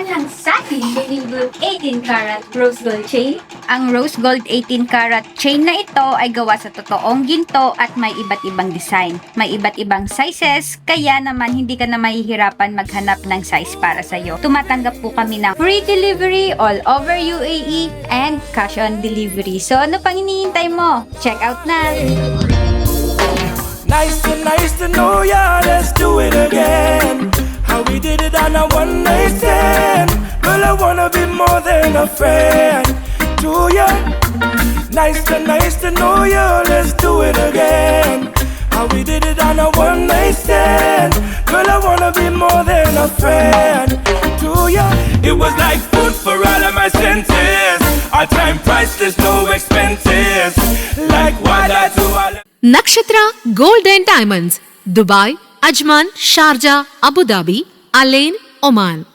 naman ang satin Deliver 18 karat rose gold chain. Ang rose gold 18 karat chain na ito ay gawa sa totoong ginto at may iba't ibang design. May iba't ibang sizes, kaya naman hindi ka na mahihirapan maghanap ng size para sa'yo. Tumatanggap po kami ng free delivery all over UAE and cash on delivery. So ano pang hinihintay mo? Check out na! Nice to know ya, let's do it again. How we did it on a one night stand. Girl, I wanna be more than a friend to ya. Nice to know ya, let's do it again. How we did it on a one night stand. Girl, I wanna be more than a friend to ya. It was like food for all of my senses. Our time priceless, no expenses. Like water to all. Nakshatra Gold and Diamonds, Dubai, Ajman, Sharjah, Abu Dhabi, Alain, Oman.